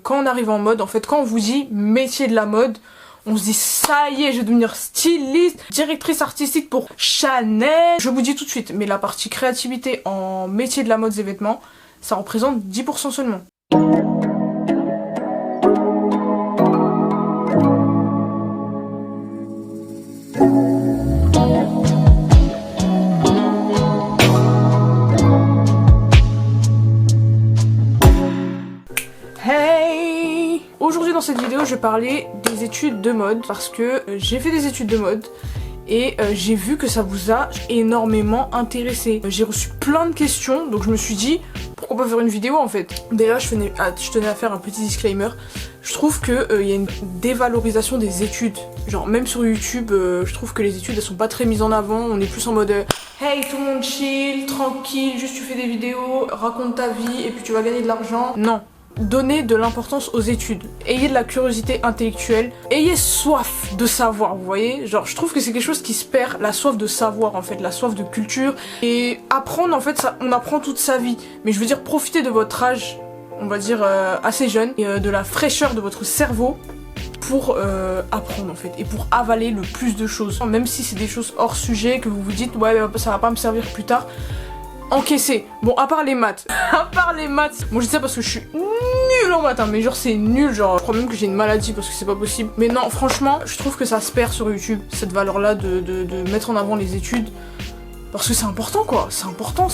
Quand on arrive en mode, en fait, quand on vous dit métier de la mode, on se dit ça y est, je vais devenir styliste, directrice artistique pour Chanel. Je vous dis tout de suite, mais la partie créativité en métier de la mode et vêtements, ça représente 10% seulement. Hey! Aujourd'hui dans cette vidéo je vais parler des études de mode parce que j'ai fait des études de mode et j'ai vu que ça vous a énormément intéressé. J'ai reçu plein de questions donc je me suis dit pourquoi pas faire une vidéo en fait. Déjà je tenais à faire un petit disclaimer. Je trouve que y a une dévalorisation des études. Genre même sur YouTube je trouve que les études elles sont pas très mises en avant. On est plus en mode hey tout le monde chill, tranquille, juste tu fais des vidéos, raconte ta vie et puis tu vas gagner de l'argent. Non. Donnez de l'importance aux études, ayez de la curiosité intellectuelle, ayez soif de savoir, vous voyez. Genre je trouve que c'est quelque chose qui se perd, la soif de savoir en fait, la soif de culture. Et apprendre en fait, ça, on apprend toute sa vie. Mais je veux dire profitez de votre âge, on va dire assez jeune, et de la fraîcheur de votre cerveau pour apprendre en fait, et pour avaler le plus de choses. Même si c'est des choses hors sujet, que vous vous dites ouais ça va pas me servir plus tard. Encaissé. Bon, à part les maths. À part les maths. Bon, je dis ça parce que je suis nulle en maths, hein, mais genre c'est nul, genre je crois même que j'ai une maladie parce que c'est pas possible. Mais non, franchement, je trouve que ça se perd sur YouTube, cette valeur-là de mettre en avant les études. Parce que c'est important quoi, c'est important,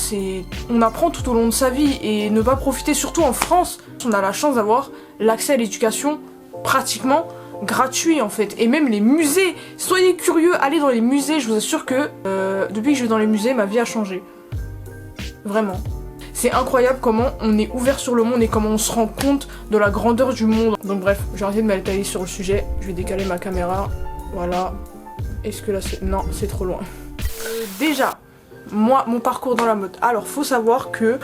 on apprend tout au long de sa vie et ne pas profiter, surtout en France. On a la chance d'avoir l'accès à l'éducation pratiquement gratuit en fait, et même les musées. Soyez curieux, allez dans les musées, je vous assure que depuis que je vais dans les musées, ma vie a changé. Vraiment. C'est incroyable comment on est ouvert sur le monde et comment on se rend compte de la grandeur du monde. Donc bref, j'ai arrêté de m'étaler sur le sujet. Je vais décaler ma caméra. Voilà. Est-ce que là c'est... Non, c'est trop loin. Déjà, moi, mon parcours dans la mode. Alors, faut savoir que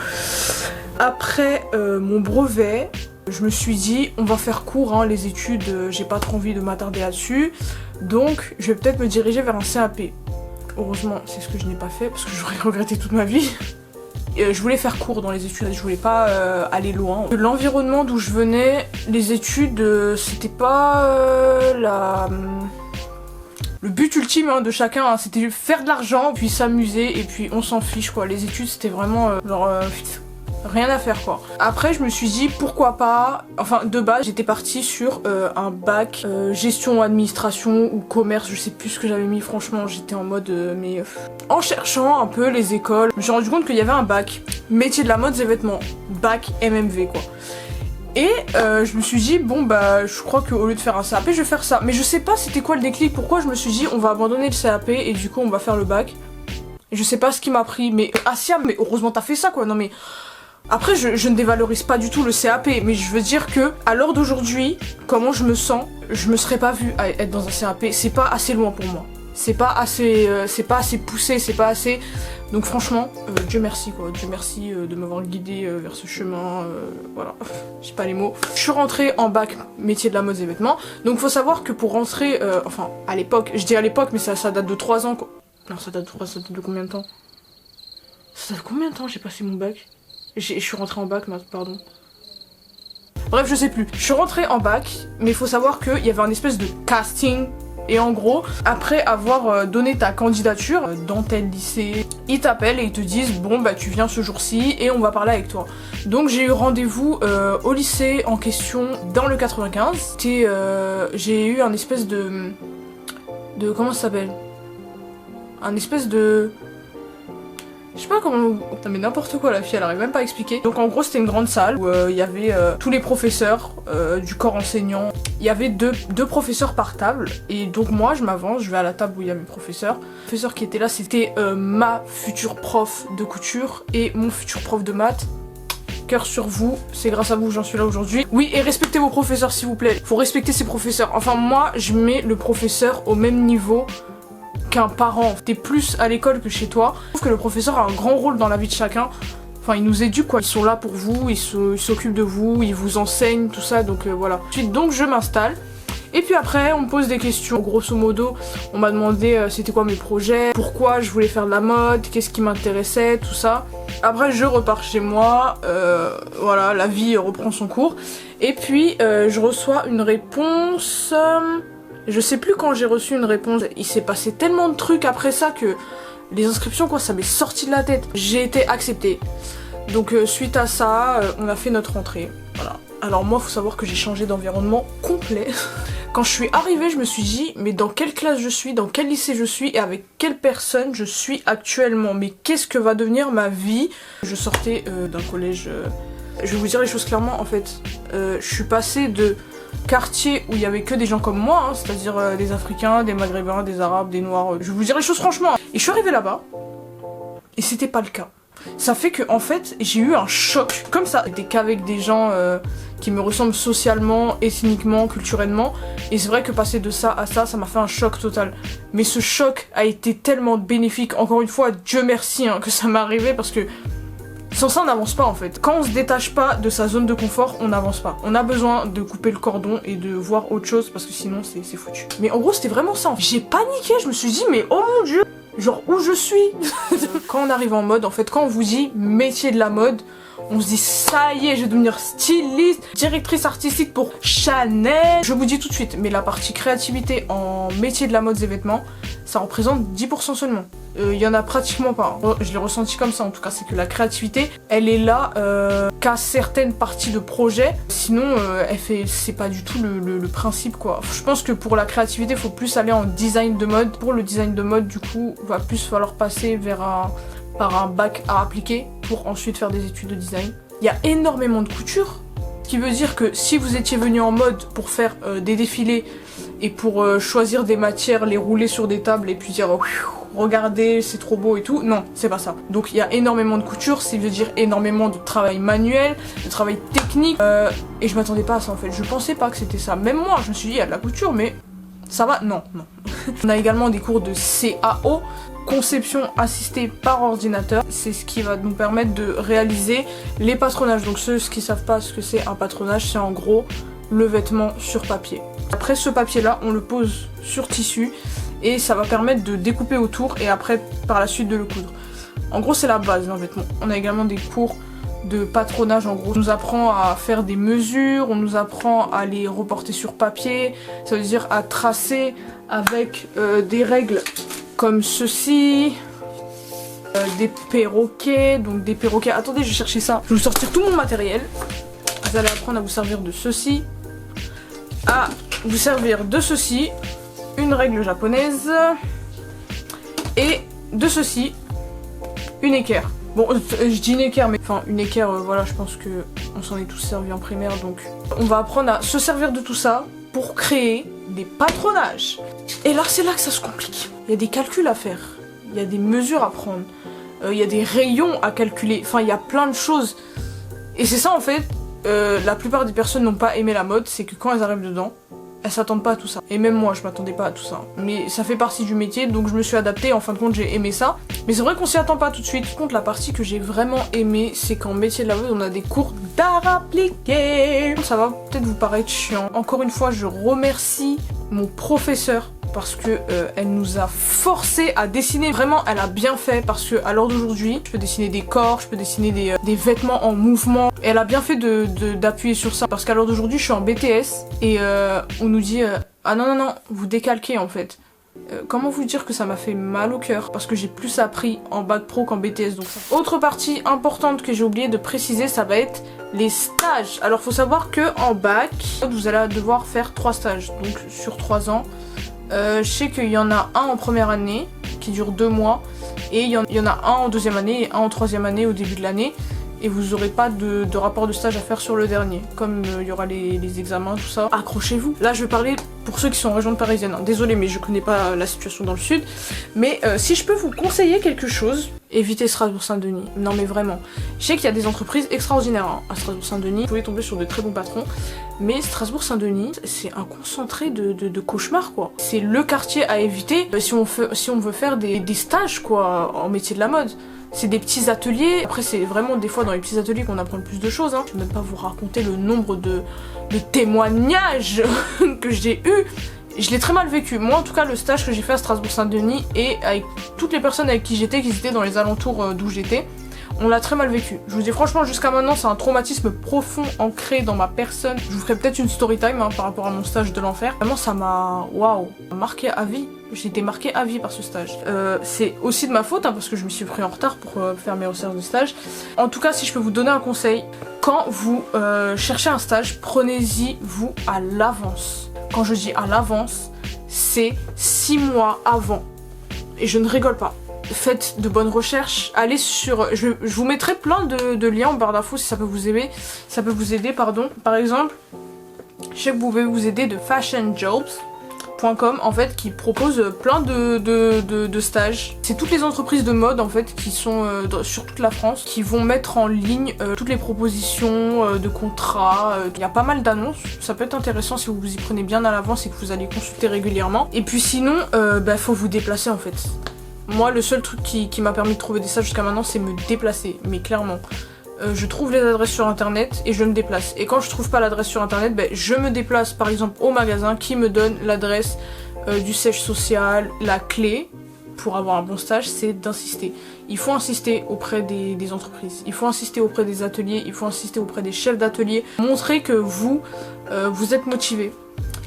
après mon brevet, je me suis dit, on va faire court, hein, les études, j'ai pas trop envie de m'attarder là-dessus. Donc, je vais peut-être me diriger vers un CAP. Heureusement, c'est ce que je n'ai pas fait parce que j'aurais regretté toute ma vie. Je voulais faire court dans les études, je voulais pas aller loin. L'environnement d'où je venais, les études, c'était pas le but ultime hein, de chacun, hein, c'était faire de l'argent, puis s'amuser, et puis on s'en fiche quoi. Les études c'était vraiment rien à faire quoi. Après je me suis dit pourquoi pas, enfin de base j'étais partie sur un bac gestion, administration ou commerce, je sais plus ce que j'avais mis franchement, j'étais en mode en cherchant un peu les écoles, je me suis rendu compte qu'il y avait un bac métier de la mode et vêtements, bac MMV quoi. Et je me suis dit bon bah je crois qu'au lieu de faire un CAP je vais faire ça, mais je sais pas c'était quoi le déclic, pourquoi je me suis dit on va abandonner le CAP et du coup on va faire le bac. Et je sais pas ce qui m'a pris, mais Asia, mais heureusement t'as fait ça quoi, non mais... Après je ne dévalorise pas du tout le CAP, mais je veux dire que à l'heure d'aujourd'hui, comment je me sens, je me serais pas vue être dans un CAP, c'est pas assez loin pour moi. C'est pas assez poussé, c'est pas assez... Donc franchement, Dieu merci quoi, Dieu merci de m'avoir guidé vers ce chemin, voilà, j'ai pas les mots. Je suis rentrée en bac métier de la mode et vêtements, donc faut savoir que pour rentrer, enfin à l'époque, je dis à l'époque mais ça date de 3 ans quoi. Non ça date de combien de temps? Ça date de combien de temps j'ai passé mon bac? Je suis rentrée en bac, pardon. Bref, je sais plus. Je suis rentrée en bac, mais il faut savoir qu'il y avait un espèce de casting. Et en gros, après avoir donné ta candidature dans tel lycée, ils t'appellent et ils te disent bon bah tu viens ce jour-ci et on va parler avec toi. Donc j'ai eu rendez-vous au lycée en question dans le 95. J'ai eu un espèce de comment ça s'appelle? Un espèce de... Je sais pas comment... Putain mais n'importe quoi, la fille elle arrive même pas à expliquer. Donc en gros c'était une grande salle où il y avait tous les professeurs du corps enseignant. Il y avait deux professeurs par table. Et donc moi je m'avance, je vais à la table où il y a mes professeurs. Le professeur qui était là c'était ma future prof de couture et mon futur prof de maths. Cœur sur vous, c'est grâce à vous que j'en suis là aujourd'hui. Oui, et respectez vos professeurs s'il vous plaît. Faut respecter ses professeurs. Enfin moi je mets le professeur au même niveau qu'un parent. T'es plus à l'école que chez toi. Je trouve que le professeur a un grand rôle dans la vie de chacun. Enfin, ils nous éduquent quoi. Ils sont là pour vous, ils s'occupent de vous, ils vous enseignent, tout ça. Donc voilà. Ensuite, donc je m'installe. Et puis après on me pose des questions, grosso modo on m'a demandé c'était quoi mes projets, pourquoi je voulais faire de la mode, qu'est-ce qui m'intéressait, tout ça. Après je repars chez moi, voilà, la vie reprend son cours. Et puis je reçois une réponse, je sais plus quand j'ai reçu une réponse, il s'est passé tellement de trucs après ça que les inscriptions quoi ça m'est sorti de la tête. J'ai été acceptée. Donc suite à ça, on a fait notre rentrée, voilà. Alors moi, faut savoir que j'ai changé d'environnement complet. Quand je suis arrivée, je me suis dit, mais dans quelle classe je suis, dans quel lycée je suis et avec quelle personne je suis actuellement. Mais qu'est-ce que va devenir ma vie? Je sortais d'un collège, je vais vous dire les choses clairement en fait. Je suis passée de quartier où il y avait que des gens comme moi, hein, c'est-à-dire des Africains, des Maghrébins, des Arabes, des Noirs. Je vais vous dire les choses franchement. Et je suis arrivée là-bas et c'était pas le cas. Ça fait que en fait j'ai eu un choc comme ça. J'étais qu'avec des gens qui me ressemblent socialement, ethniquement, culturellement. Et c'est vrai que passer de ça à ça, ça m'a fait un choc total. Mais ce choc a été tellement bénéfique. Encore une fois, Dieu merci hein, que ça m'est arrivé parce que sans ça on n'avance pas en fait. Quand on se détache pas de sa zone de confort, on n'avance pas. On a besoin de couper le cordon et de voir autre chose parce que sinon c'est foutu. Mais en gros c'était vraiment ça. J'ai paniqué, je me suis dit mais oh mon Dieu, genre où je suis. Quand on arrive en mode, en fait, quand on vous dit métier de la mode, on se dit ça y est, je vais devenir styliste, directrice artistique pour Chanel. Je vous dis tout de suite, mais la partie créativité en métier de la mode et vêtements, ça représente 10% seulement. Il y en a pratiquement pas. Je l'ai ressenti comme ça en tout cas, c'est que la créativité, elle est là qu'à certaines parties de projet. Sinon, c'est pas du tout le principe quoi. Je pense que pour la créativité, il faut plus aller en design de mode. Pour le design de mode, du coup, il va plus falloir passer par un bac à appliquer pour ensuite faire des études de design. Il y a énormément de couture. Ce qui veut dire que si vous étiez venu en mode pour faire des défilés et pour choisir des matières, les rouler sur des tables et puis dire regardez c'est trop beau et tout, non c'est pas ça. Donc il y a énormément de couture, ça veut dire énormément de travail manuel, de travail technique et je m'attendais pas à ça en fait, je pensais pas que c'était ça. Même moi je me suis dit il y a de la couture mais ça va, non. On a également des cours de CAO, conception assistée par ordinateur. C'est ce qui va nous permettre de réaliser les patronages. Donc ceux qui savent pas ce que c'est un patronage, c'est en gros le vêtement sur papier. Après ce papier là, on le pose sur tissu et ça va permettre de découper autour et après par la suite de le coudre. En gros c'est la base d'un vêtement. On a également des cours de patronage en gros. On nous apprend à faire des mesures, on nous apprend à les reporter sur papier, ça veut dire à tracer avec des règles comme ceci, des perroquets, donc des perroquets, attendez je vais chercher ça, je vais vous sortir tout mon matériel. Vous allez apprendre à vous servir de ceci, à vous servir de ceci, une règle japonaise, et de ceci, une équerre. Bon, je dis une équerre, mais enfin une équerre, voilà, je pense que on s'en est tous servi en primaire, donc on va apprendre à se servir de tout ça pour créer des patronages. Et là, c'est là que ça se complique. Il y a des calculs à faire, il y a des mesures à prendre, il y a des rayons à calculer, enfin il y a plein de choses. Et c'est ça en fait, la plupart des personnes n'ont pas aimé la mode, c'est que quand elles arrivent dedans, elles s'attendent pas à tout ça. Et même moi, je m'attendais pas à tout ça. Mais ça fait partie du métier, donc je me suis adaptée, en fin de compte, j'ai aimé ça. Mais c'est vrai qu'on s'y attend pas tout de suite. Par contre, la partie que j'ai vraiment aimée, c'est qu'en métier de la mode, on a des cours d'art appliqué. Ça va peut-être vous paraître chiant. Encore une fois, je remercie mon professeur parce que elle nous a forcé à dessiner. Vraiment, elle a bien fait parce que à l'heure d'aujourd'hui, je peux dessiner des corps, je peux dessiner des vêtements en mouvement. Et elle a bien fait d'appuyer sur ça parce qu'à l'heure d'aujourd'hui, je suis en BTS et on nous dit ah non, vous décalquez en fait. Comment vous dire que ça m'a fait mal au cœur parce que j'ai plus appris en bac pro qu'en BTS. Donc ça. Autre partie importante que j'ai oublié de préciser, ça va être les stages. Alors faut savoir que en bac, vous allez devoir faire 3 stages, donc sur 3 ans. Je sais qu'il y en a un en première année qui dure 2 mois et il y en a un en deuxième année et un en troisième année au début de l'année. Et vous n'aurez pas de rapport de stage à faire sur le dernier. Comme il y aura les examens, tout ça. Accrochez-vous. Là, je vais parler pour ceux qui sont en région parisienne. Hein. Désolée, mais je connais pas la situation dans le sud. Mais si je peux vous conseiller quelque chose, évitez Strasbourg-Saint-Denis. Non, mais vraiment. Je sais qu'il y a des entreprises extraordinaires hein, à Strasbourg-Saint-Denis. Vous pouvez tomber sur de très bons patrons. Mais Strasbourg-Saint-Denis, c'est un concentré de cauchemar, quoi. C'est le quartier à éviter si on veut faire des stages, quoi, en métier de la mode. c'est des petits ateliers. Après c'est vraiment des fois dans les petits ateliers qu'on apprend le plus de choses, hein. Je vais même pas vous raconter le nombre de témoignages que j'ai eu. Je l'ai très mal vécu. Moi en tout cas le stage que j'ai fait à Strasbourg-Saint-Denis et avec toutes les personnes avec qui j'étais, qui étaient dans les alentours d'où j'étais, on l'a très mal vécu. Je vous dis franchement, jusqu'à maintenant, c'est un traumatisme profond ancré dans ma personne. Je vous ferai peut-être une story time hein, par rapport à mon stage de l'enfer. Vraiment, ça m'a... Waouh, marqué à vie. J'ai été marquée à vie par ce stage. C'est aussi de ma faute, hein, parce que je me suis pris en retard pour faire mes recherches de stage. En tout cas, si je peux vous donner un conseil, quand vous cherchez un stage, prenez-y vous à l'avance. Quand je dis à l'avance, c'est 6 mois avant. Et je ne rigole pas. Faites de bonnes recherches, allez sur... Je vous mettrai plein de liens en barre d'infos si ça peut vous aider. Ça peut vous aider, pardon. Par exemple, je sais que vous pouvez vous aider de fashionjobs.com en fait, qui propose plein de stages. C'est toutes les entreprises de mode en fait qui sont sur toute la France, qui vont mettre en ligne toutes les propositions de contrats. Il y a pas mal d'annonces, ça peut être intéressant si vous vous y prenez bien à l'avance et que vous allez consulter régulièrement. Et puis sinon, faut vous déplacer en fait. Moi, le seul truc qui m'a permis de trouver des stages jusqu'à maintenant, c'est me déplacer, mais clairement. Je trouve les adresses sur internet et je me déplace. Et quand je trouve pas l'adresse sur internet, je me déplace par exemple au magasin qui me donne l'adresse du siège social. La clé pour avoir un bon stage, c'est d'insister. Il faut insister auprès des entreprises, il faut insister auprès des ateliers, il faut insister auprès des chefs d'atelier. Montrer que vous êtes motivé.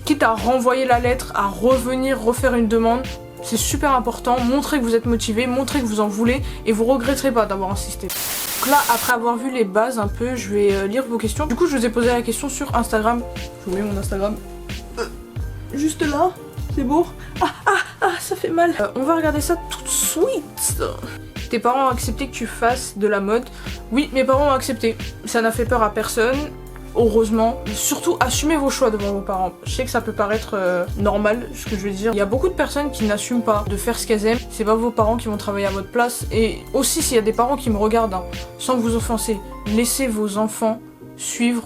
Quitte à renvoyer la lettre, à revenir, refaire une demande. C'est super important, montrez que vous êtes motivé, montrez que vous en voulez et vous regretterez pas d'avoir insisté. Donc là, après avoir vu les bases un peu, je vais lire vos questions. Du coup, je vous ai posé la question sur Instagram. Je vous mets mon Instagram. Juste là, c'est beau. Ça fait mal. On va regarder ça tout de suite. Tes parents ont accepté que tu fasses de la mode? Oui, mes parents ont accepté. Ça n'a fait peur à personne. Heureusement, surtout assumez vos choix devant vos parents. Je sais que ça peut paraître normal, ce que je veux dire. Il y a beaucoup de personnes qui n'assument pas de faire ce qu'elles aiment. C'est pas vos parents qui vont travailler à votre place. Et aussi, s'il y a des parents qui me regardent, hein, sans vous offenser, laissez vos enfants suivre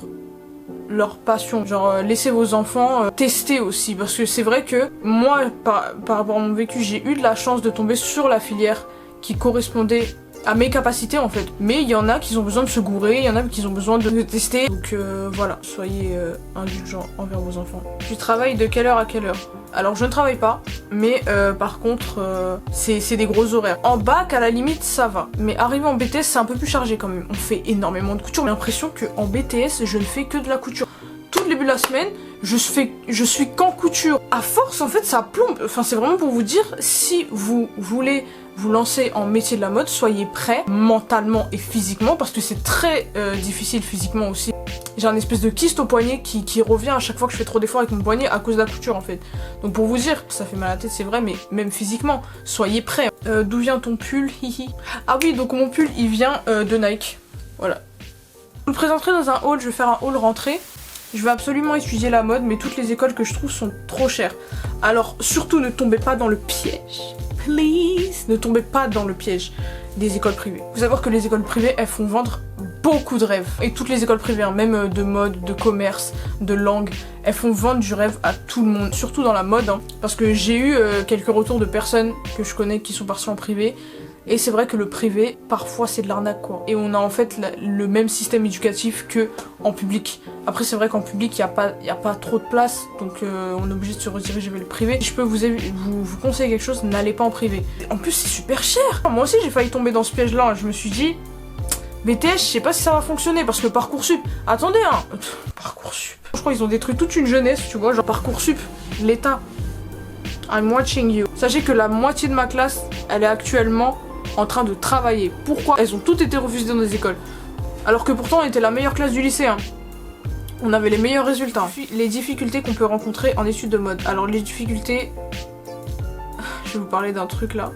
leur passion. Genre, laissez vos enfants tester aussi. Parce que c'est vrai que moi, par rapport à mon vécu, j'ai eu de la chance de tomber sur la filière qui correspondait à mes capacités en fait, mais il y en a qui ont besoin de se gourer, il y en a qui ont besoin de tester, donc voilà, soyez indulgents envers vos enfants. Tu travailles de quelle heure à quelle heure? Alors je ne travaille pas, mais par contre c'est des gros horaires. En bac à la limite ça va, mais arrivé en BTS c'est un peu plus chargé quand même, on fait énormément de couture, j'ai l'impression qu'en BTS je ne fais que de la couture. Tout le début de la semaine, je suis qu'en couture. À force en fait ça plombe, enfin c'est vraiment pour vous dire, si vous voulez vous lancer en métier de la mode, soyez prêts mentalement et physiquement parce que c'est très difficile physiquement aussi. J'ai un espèce de kyste au poignet qui revient à chaque fois que je fais trop d'efforts avec mon poignet à cause de la couture en fait. Donc pour vous dire, ça fait mal à la tête c'est vrai, mais même physiquement, soyez prêts. D'où vient ton pull? Hihi. Ah oui, donc mon pull il vient de Nike. Voilà. Je vous le présenterai dans un haul, je vais faire un haul rentrée. Je vais absolument étudier la mode, mais toutes les écoles que je trouve sont trop chères. Alors surtout ne tombez pas dans le piège. Please, ne tombez pas dans le piège des écoles privées. Faut savoir que les écoles privées, elles font vendre beaucoup de rêves. Et toutes les écoles privées, hein, même de mode, de commerce, de langue, elles font vendre du rêve à tout le monde. Surtout dans la mode, hein, parce que j'ai eu quelques retours de personnes que je connais qui sont parties en privé. Et c'est vrai que le privé, parfois c'est de l'arnaque quoi. Et on a en fait le même système éducatif que en public. Après c'est vrai qu'en public il y a pas trop de place, donc on est obligé de se rediriger vers le privé. Si je peux vous conseiller quelque chose, n'allez pas en privé. En plus c'est super cher. Moi aussi j'ai failli tomber dans ce piège là, je me suis dit, BTS je sais pas si ça va fonctionner parce que Parcoursup, attendez hein, Parcoursup. Je crois qu'ils ont détruit toute une jeunesse, tu vois, genre Parcoursup, l'État. I'm watching you. Sachez que la moitié de ma classe, elle est actuellement en train de travailler. Pourquoi? Elles ont toutes été refusées dans des écoles. Alors que pourtant on était la meilleure classe du lycée. Hein. On avait les meilleurs résultats. Les difficultés qu'on peut rencontrer en études de mode. Alors les difficultés... Je vais vous parler d'un truc là.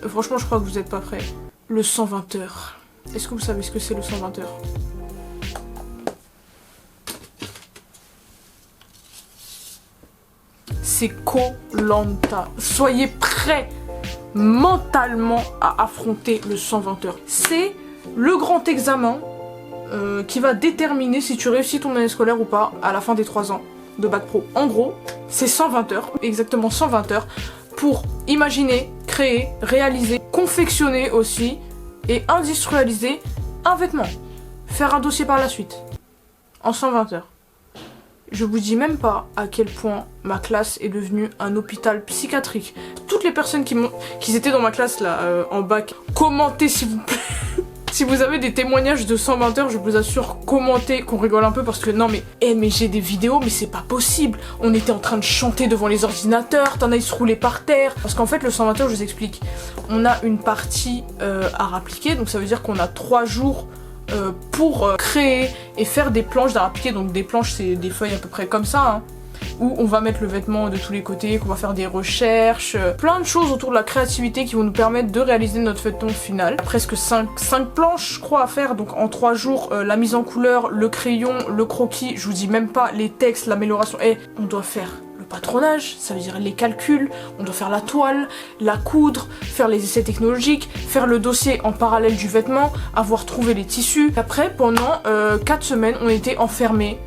Franchement je crois que vous n'êtes pas prêts. Le 120 heures. Est-ce que vous savez ce que c'est le 120 heures? C'est Koh-Lanta. Soyez prêts mentalement à affronter le 120 heures. C'est le grand examen qui va déterminer si tu réussis ton année scolaire ou pas à la fin des 3 ans de bac pro. En gros, c'est 120 heures, exactement 120 heures, pour imaginer, créer, réaliser, confectionner aussi et industrialiser un vêtement. Faire un dossier par la suite. En 120 heures. Je vous dis même pas à quel point ma classe est devenue un hôpital psychiatrique. Toutes les personnes qui étaient dans ma classe là, en bac, commentez s'il vous plaît. Si vous avez des témoignages de 120 heures, je vous assure, commentez, qu'on rigole un peu parce que non mais, mais j'ai des vidéos, mais c'est pas possible. On était en train de chanter devant les ordinateurs, t'en as, ils se roulaient par terre. Parce qu'en fait, le 120 heures, je vous explique, on a une partie à appliquer, donc ça veut dire qu'on a 3 jours pour créer et faire des planches d'art appliqué. Donc des planches, c'est des feuilles à peu près comme ça, hein, où on va mettre le vêtement de tous les côtés, qu'on va faire des recherches, plein de choses autour de la créativité qui vont nous permettre de réaliser notre vêtement final. Il y a presque 5 planches, je crois, à faire, donc en 3 jours, la mise en couleur, le crayon, le croquis, je vous dis même pas les textes, l'amélioration, et on doit faire le patronage, ça veut dire les calculs, on doit faire la toile, la coudre, faire les essais technologiques, faire le dossier en parallèle du vêtement, avoir trouvé les tissus. Après, pendant 4 semaines, on était enfermés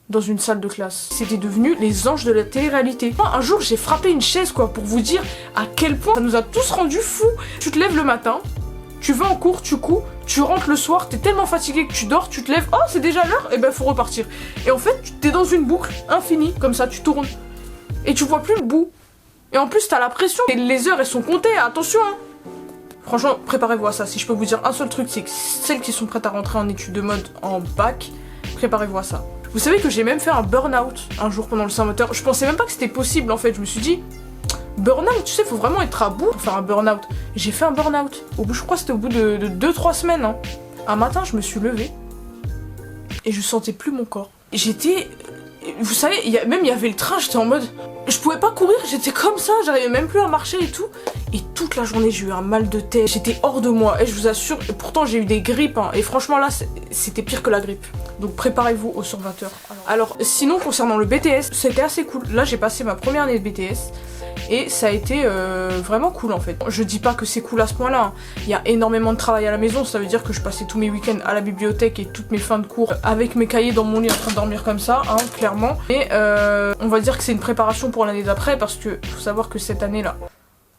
dans une salle de classe. C'était devenu les anges de la télé-réalité. Un jour, j'ai frappé une chaise, quoi, pour vous dire à quel point ça nous a tous rendus fous. Tu te lèves le matin, tu vas en cours, tu couds, tu rentres le soir, t'es tellement fatigué que tu dors, tu te lèves, oh, c'est déjà l'heure, et ben faut repartir. Et en fait, t'es dans une boucle infinie, comme ça, tu tournes. Et tu vois plus le bout. Et en plus, t'as la pression. Et les heures, elles sont comptées, attention, hein. Franchement, préparez-vous à ça. Si je peux vous dire un seul truc, c'est que celles qui sont prêtes à rentrer en études de mode en bac, préparez-vous à ça. Vous savez que j'ai même fait un burn-out un jour pendant le 120 heures. Je pensais même pas que c'était possible en fait. Je me suis dit, burn-out, tu sais, faut vraiment être à bout pour faire un burn-out. J'ai fait un burn-out. Je crois que c'était au bout de 2-3 semaines. Hein. Un matin, je me suis levée et je sentais plus mon corps. J'étais. Vous savez, il y avait le train, j'étais en mode. Je pouvais pas courir, j'étais comme ça, j'arrivais même plus à marcher et tout. Et toute la journée, j'ai eu un mal de tête, j'étais hors de moi. Et je vous assure, et pourtant j'ai eu des grippes, hein, et franchement là, c'était pire que la grippe. Donc préparez-vous aux 120 heures. Alors sinon, concernant le BTS, c'était assez cool. Là, j'ai passé ma première année de BTS. Et ça a été vraiment cool en fait. Je dis pas que c'est cool à ce point là, hein. Il y a énormément de travail à la maison, ça veut dire que je passais tous mes week-ends à la bibliothèque et toutes mes fins de cours avec mes cahiers dans mon lit en train de dormir comme ça, hein, clairement. Et on va dire que c'est une préparation pour l'année d'après parce que faut savoir que cette année là,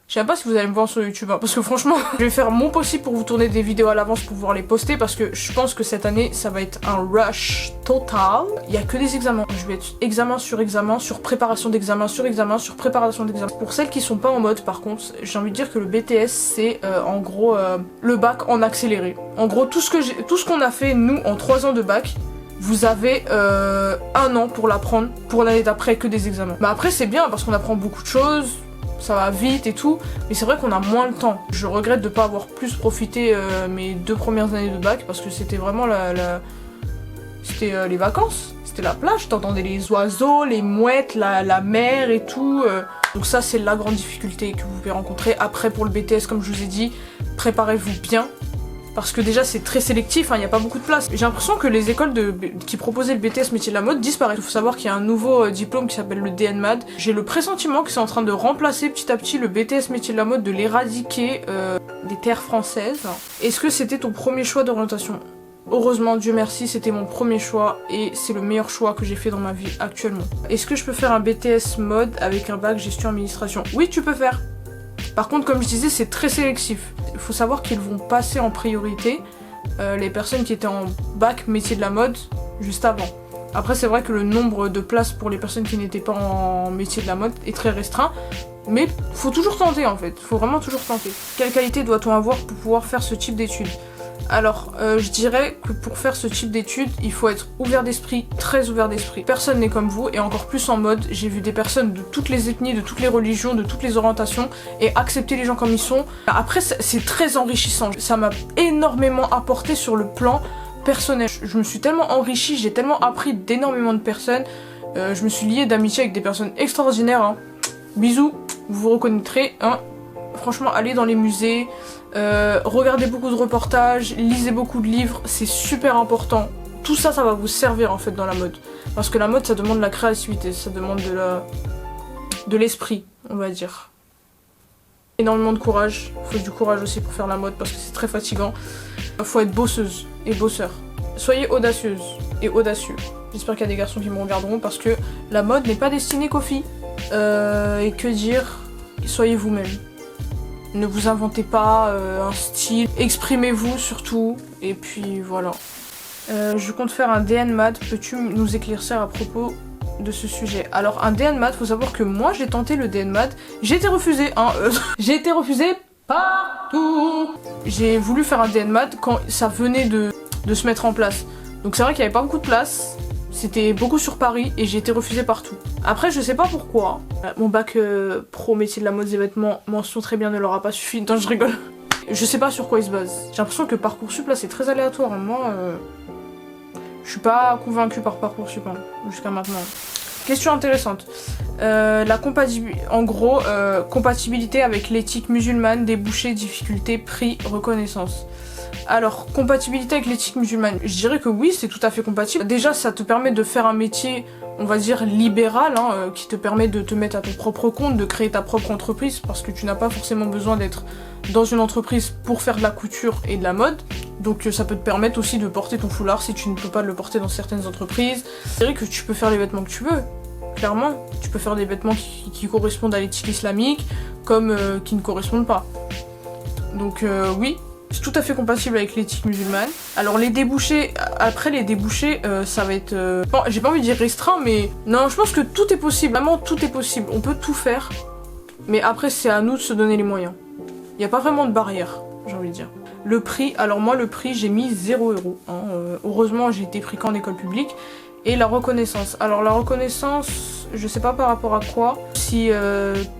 je sais même pas si vous allez me voir sur YouTube, hein, parce que franchement, je vais faire mon possible pour vous tourner des vidéos à l'avance pour pouvoir les poster, parce que je pense que cette année, ça va être un rush total. Il y a que des examens. Je vais être examen, sur préparation d'examen, sur examen, sur préparation d'examen. Pour celles qui sont pas en mode, par contre, j'ai envie de dire que le BTS, c'est en gros le bac en accéléré. En gros, tout ce qu'on a fait, nous, en 3 ans de bac, vous avez 1 an pour l'apprendre, pour l'année d'après que des examens. Mais après, c'est bien, parce qu'on apprend beaucoup de choses, ça va vite et tout, mais c'est vrai qu'on a moins le temps. Je regrette de pas avoir plus profité mes 2 premières années de bac, parce que c'était vraiment c'était les vacances, c'était la plage, t'entendais les oiseaux, les mouettes, la mer et tout. Donc ça c'est la grande difficulté que vous pouvez rencontrer. Après pour le BTS, comme je vous ai dit, préparez-vous bien. Parce que déjà c'est très sélectif, il n'y a pas beaucoup de place. J'ai l'impression que les écoles qui proposaient le BTS métier de la mode disparaissent. Il faut savoir qu'il y a un nouveau diplôme qui s'appelle le DNMAD. J'ai le pressentiment que c'est en train de remplacer petit à petit le BTS métier de la mode, de l'éradiquer des terres françaises. Est-ce que c'était ton premier choix d'orientation ? Heureusement, Dieu merci, c'était mon premier choix et c'est le meilleur choix que j'ai fait dans ma vie actuellement. Est-ce que je peux faire un BTS mode avec un bac gestion administration ? Oui, tu peux faire. Par contre, comme je disais, c'est très sélectif. Il faut savoir qu'ils vont passer en priorité les personnes qui étaient en bac métier de la mode juste avant. Après, c'est vrai que le nombre de places pour les personnes qui n'étaient pas en métier de la mode est très restreint. Mais faut toujours tenter en fait, faut vraiment toujours tenter. Quelle qualité doit-on avoir pour pouvoir faire ce type d'études ? Alors, je dirais que pour faire ce type d'études, il faut être ouvert d'esprit, très ouvert d'esprit. Personne n'est comme vous, et encore plus en mode, j'ai vu des personnes de toutes les ethnies, de toutes les religions, de toutes les orientations, et accepter les gens comme ils sont. Après, c'est très enrichissant. Ça m'a énormément apporté sur le plan personnel. Je me suis tellement enrichie, j'ai tellement appris d'énormément de personnes. Je me suis liée d'amitié avec des personnes extraordinaires. Hein. Bisous, vous vous reconnaîtrez. Hein. Franchement, allez dans les musées, regardez beaucoup de reportages, lisez beaucoup de livres, c'est super important. Tout ça, ça va vous servir en fait dans la mode. Parce que la mode, ça demande de la créativité, ça demande de l'esprit, on va dire. Énormément de courage, il faut du courage aussi pour faire la mode parce que c'est très fatigant. Il faut être bosseuse et bosseur. Soyez audacieuse et audacieux. J'espère qu'il y a des garçons qui me regarderont parce que la mode n'est pas destinée qu'aux filles. Et que dire, soyez vous-même. Ne vous inventez pas un style, exprimez-vous surtout, et puis voilà. Je compte faire un DN Math, peux-tu nous éclaircir à propos de ce sujet? Alors un DN Math, faut savoir que moi j'ai tenté le DN Math, j'ai été refusée, hein, j'ai été refusée partout. J'ai voulu faire un DN Math quand ça venait de se mettre en place. Donc c'est vrai qu'il n'y avait pas beaucoup de place, c'était beaucoup sur Paris et j'ai été refusée partout. Après je sais pas pourquoi, mon bac pro métier de la mode et vêtements, mention très bien, ne leur a pas suffi. Non, je rigole. Je sais pas sur quoi ils se basent. J'ai l'impression que Parcoursup là c'est très aléatoire, moi je suis pas convaincue par Parcoursup hein, jusqu'à maintenant. Question intéressante. En gros, compatibilité avec l'éthique musulmane, débouchés, difficultés, prix, reconnaissance. Alors, compatibilité avec l'éthique musulmane, je dirais que oui, c'est tout à fait compatible. Déjà, ça te permet de faire un métier, on va dire, libéral, hein, qui te permet de te mettre à ton propre compte, de créer ta propre entreprise, parce que tu n'as pas forcément besoin d'être dans une entreprise pour faire de la couture et de la mode. Donc ça peut te permettre aussi de porter ton foulard si tu ne peux pas le porter dans certaines entreprises. C'est vrai que tu peux faire les vêtements que tu veux, clairement. Tu peux faire des vêtements qui correspondent à l'éthique islamique, comme qui ne correspondent pas. Donc oui, c'est tout à fait compatible avec l'éthique musulmane. Alors les débouchés, après les débouchés, ça va être... Bon, j'ai pas envie de dire restreint, mais... Non, je pense que tout est possible, vraiment tout est possible. On peut tout faire, mais après c'est à nous de se donner les moyens. Il n'y a pas vraiment de barrière, j'ai envie de dire. Le prix, alors moi le prix j'ai mis 0 €. Hein. Heureusement j'ai été pris qu'en école publique. Et la reconnaissance. Alors la reconnaissance, je sais pas par rapport à quoi, si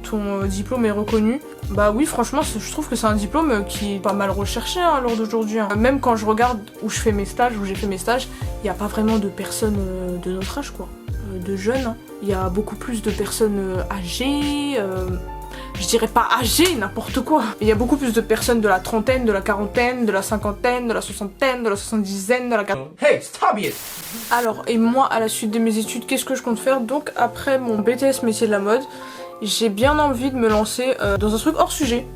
ton diplôme est reconnu. Bah oui franchement je trouve que c'est un diplôme qui est pas mal recherché hein, à l'heure d'aujourd'hui. Hein. Même quand je regarde où je fais mes stages, où j'ai fait mes stages, il n'y a pas vraiment de personnes de notre âge quoi, de jeunes. Hein. Il y a beaucoup plus de personnes âgées. Je dirais pas âgé, n'importe quoi. Il y a beaucoup plus de personnes de la trentaine, de la quarantaine, de la cinquantaine, de la soixantaine, de la soixante-dizaine, de la... Hey, stop it! Alors, et moi, à la suite de mes études, qu'est-ce que je compte faire? Donc, après mon BTS métier de la mode, j'ai bien envie de me lancer dans un truc hors sujet.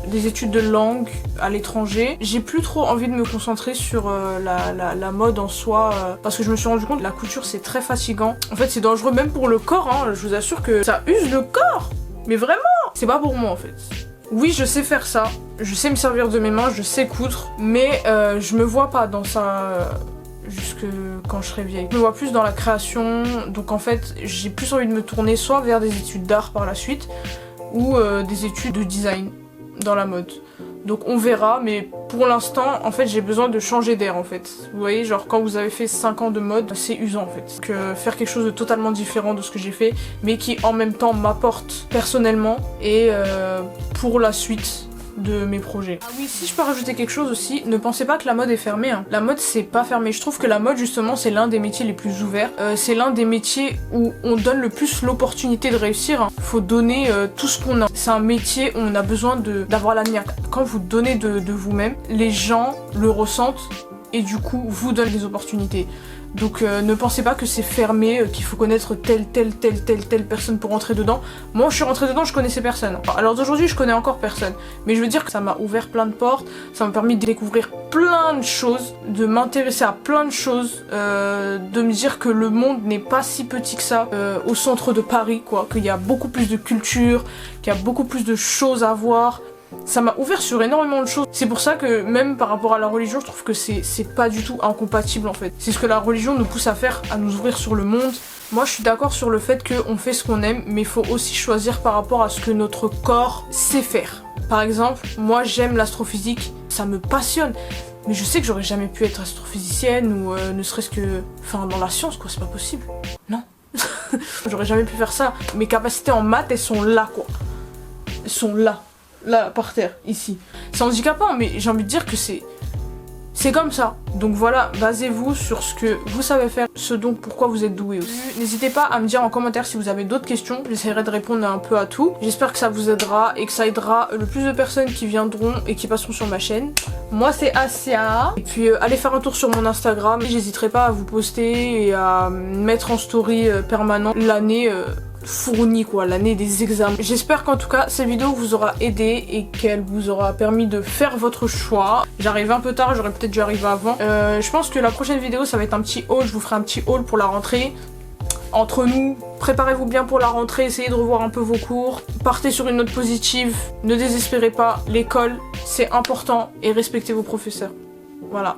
Des études de langue à l'étranger. J'ai plus trop envie de me concentrer sur la mode en soi parce que je me suis rendu compte que la couture c'est très fatigant. En fait c'est dangereux même pour le corps, hein. Je vous assure que ça use le corps. Mais vraiment, c'est pas pour moi en fait. Oui, je sais faire ça, je sais me servir de mes mains, je sais coudre, mais je me vois pas dans ça jusque quand je serai vieille. Je me vois plus dans la création, donc en fait, j'ai plus envie de me tourner soit vers des études d'art par la suite, ou des études de design dans la mode. Donc on verra, mais pour l'instant, en fait, j'ai besoin de changer d'air, en fait. Vous voyez, genre quand vous avez fait 5 ans de mode, c'est usant, en fait. Que faire quelque chose de totalement différent de ce que j'ai fait, mais qui en même temps m'apporte personnellement et pour la suite de mes projets. Ah oui, si je peux rajouter quelque chose aussi, ne pensez pas que la mode est fermée. Hein. La mode c'est pas fermé. Je trouve que la mode justement c'est l'un des métiers les plus ouverts. C'est l'un des métiers où on donne le plus l'opportunité de réussir. Hein. Faut donner tout ce qu'on a. C'est un métier où on a besoin d'avoir la niaque. Quand vous donnez de vous-même, les gens le ressentent et du coup vous donnent des opportunités. Donc ne pensez pas que c'est fermé, qu'il faut connaître telle personne pour rentrer dedans. Moi je suis rentrée dedans, je connaissais personne. Alors d'aujourd'hui je connais encore personne. Mais je veux dire que ça m'a ouvert plein de portes, ça m'a permis de découvrir plein de choses, de m'intéresser à plein de choses, de me dire que le monde n'est pas si petit que ça au centre de Paris quoi, qu'il y a beaucoup plus de culture, qu'il y a beaucoup plus de choses à voir. Ça m'a ouvert sur énormément de choses. C'est pour ça que même par rapport à la religion, je trouve que c'est pas du tout incompatible en fait. C'est ce que la religion nous pousse à faire, à nous ouvrir sur le monde. Moi je suis d'accord sur le fait qu'on fait ce qu'on aime, mais il faut aussi choisir par rapport à ce que notre corps sait faire. Par exemple, moi j'aime l'astrophysique, ça me passionne. Mais je sais que j'aurais jamais pu être astrophysicienne ou ne serait-ce que... Enfin dans la science quoi, c'est pas possible. Non. J'aurais jamais pu faire ça. Mes capacités en maths elles sont là quoi. Elles sont là. Là, par terre, ici. C'est handicapant, mais j'ai envie de dire que c'est comme ça. Donc voilà, basez-vous sur ce que vous savez faire, ce dont pourquoi vous êtes doué aussi. N'hésitez pas à me dire en commentaire si vous avez d'autres questions. J'essaierai de répondre un peu à tout. J'espère que ça vous aidera et que ça aidera le plus de personnes qui viendront et qui passeront sur ma chaîne. Moi c'est Asia. Et puis allez faire un tour sur mon Instagram. J'hésiterai pas à vous poster et à mettre en story permanent l'année fournie quoi, l'année des examens. J'espère qu'en tout cas cette vidéo vous aura aidé et qu'elle vous aura permis de faire votre choix. J'arrive un peu tard, j'aurais peut-être dû arriver avant. Je pense que la prochaine vidéo ça va être un petit haul, je vous ferai un petit haul pour la rentrée. entre nous, préparez-vous bien pour la rentrée, essayez de revoir un peu vos cours, partez sur une note positive, ne désespérez pas, l'école c'est important et respectez vos professeurs. Voilà.